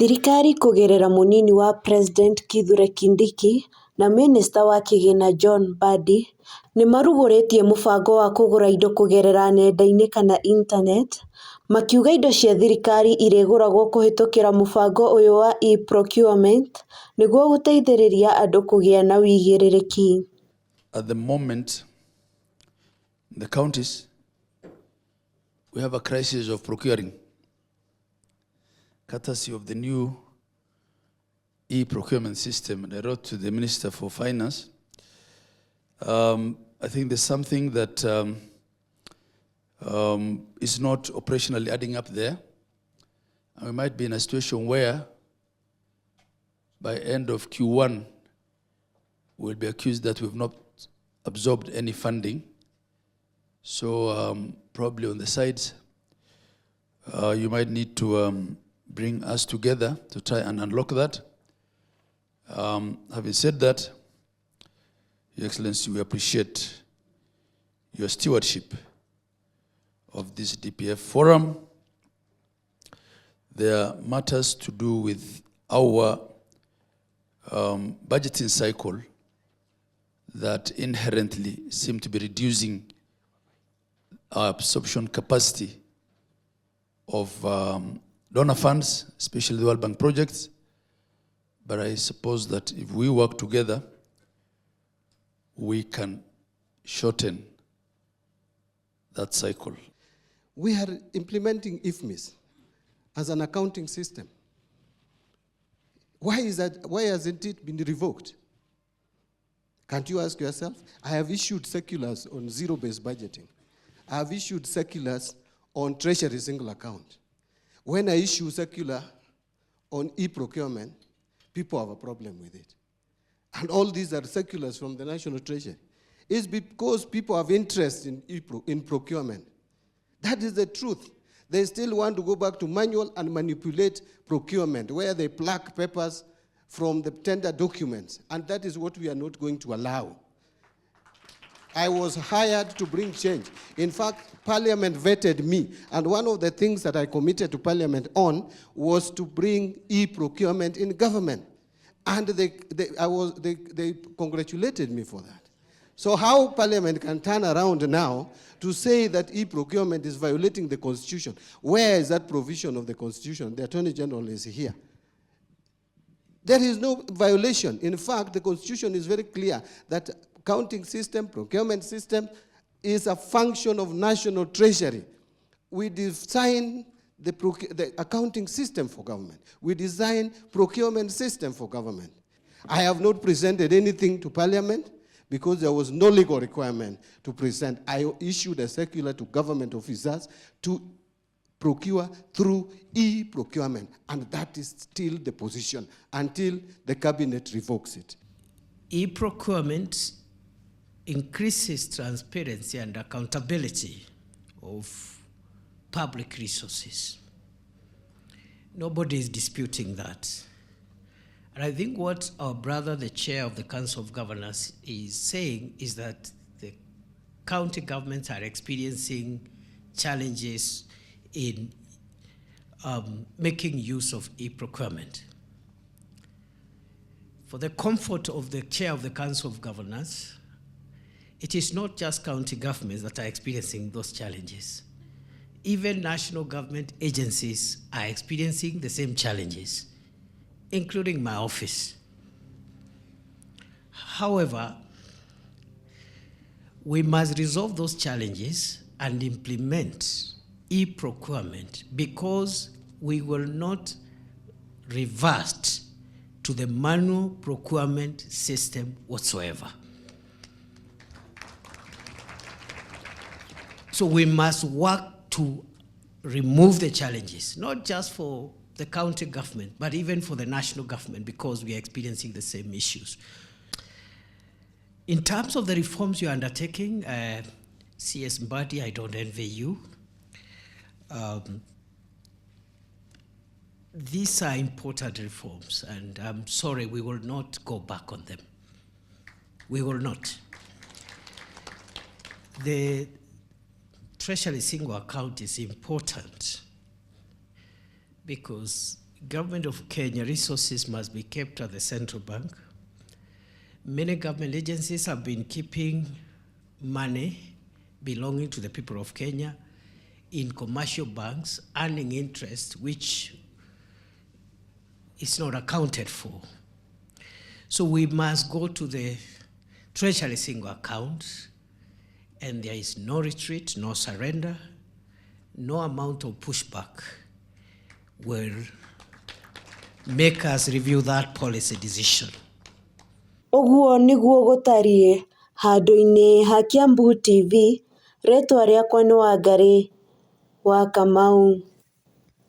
Thirikari kũgerera mũnini wa President Kithure Kindiki na Minista wa Kĩgĩna John Mbadi nĩ marugũrĩtie mũbango wa kũgũra indo kũgerera nenda-inĩ kana intaneti, makiuga indo cia thirikari irĩgũragwo kũhetũkĩra mũbango ũyũ wa e-procurement nĩguo gũteithĩrĩria andũ kũgĩa na wĩigĩrĩrĩki. At the moment, in the counties, we have a crisis of procuring, courtesy of the new e-procurement system. And I wrote to the Minister for Finance. I think there's something that is not operationally adding up there. And we might be in a situation where by end of Q1, we'll be accused that we've not absorbed any funding. So probably on the sides, you might need to bring us together to try and unlock that. Having said that, Your Excellency, we appreciate your stewardship of this DPF forum. There are matters to do with our budgeting cycle that inherently seem to be reducing our absorption capacity of donor funds, especially the World Bank projects. But I suppose that if we work together, we can shorten that cycle. We are implementing IFMIS as an accounting system. Why hasn't it been revoked? Can't you ask yourself? I have issued circulars on zero-based budgeting. I have issued circulars on treasury single account. When I issue circular on e-procurement, people have a problem with it. And all these are circulars from the National Treasury. It's because people have interest in procurement. That is the truth. They still want to go back to manual and manipulate procurement, where they pluck papers from the tender documents. And that is what we are not going to allow. I was hired to bring change. In fact, Parliament vetted me. And one of the things that I committed to Parliament on was to bring e-procurement in government. And they congratulated me for that. So how Parliament can turn around now to say that e-procurement is violating the Constitution? Where is that provision of the Constitution? The Attorney General is here. There is no violation. In fact, the Constitution is very clear that accounting system, procurement system is a function of national treasury. We design the accounting system for government. We design procurement system for government. I have not presented anything to Parliament because there was no legal requirement to present. I issued a circular to government officers to procure through e-procurement, and that is still the position until the cabinet revokes it. E-procurement increases transparency and accountability of public resources. Nobody is disputing that. And I think what our brother, the chair of the Council of Governors, is saying is that the county governments are experiencing challenges in making use of e-procurement. For the comfort of the chair of the Council of Governors, it is not just county governments that are experiencing those challenges. Even national government agencies are experiencing the same challenges, including my office. However, we must resolve those challenges and implement e-procurement because we will not revert to the manual procurement system whatsoever. So we must work to remove the challenges, not just for the county government, but even for the national government, because we are experiencing the same issues. In terms of the reforms you're undertaking, CS Mbadi, I don't envy you. These are important reforms, and I'm sorry, we will not go back on them. We will not. The Treasury single account is important because Government of Kenya, resources must be kept at the central bank. Many government agencies have been keeping money belonging to the people of Kenya in commercial banks, earning interest, which is not accounted for. So we must go to the treasury single account, and there is no retreat, no surrender, no amount of pushback will make us review that policy decision. Ũguo nĩguo gũtariĩ handũ-inĩ ha Kiambu TV, rĩtwa rĩakwa nĩ Wangari wa Kamau.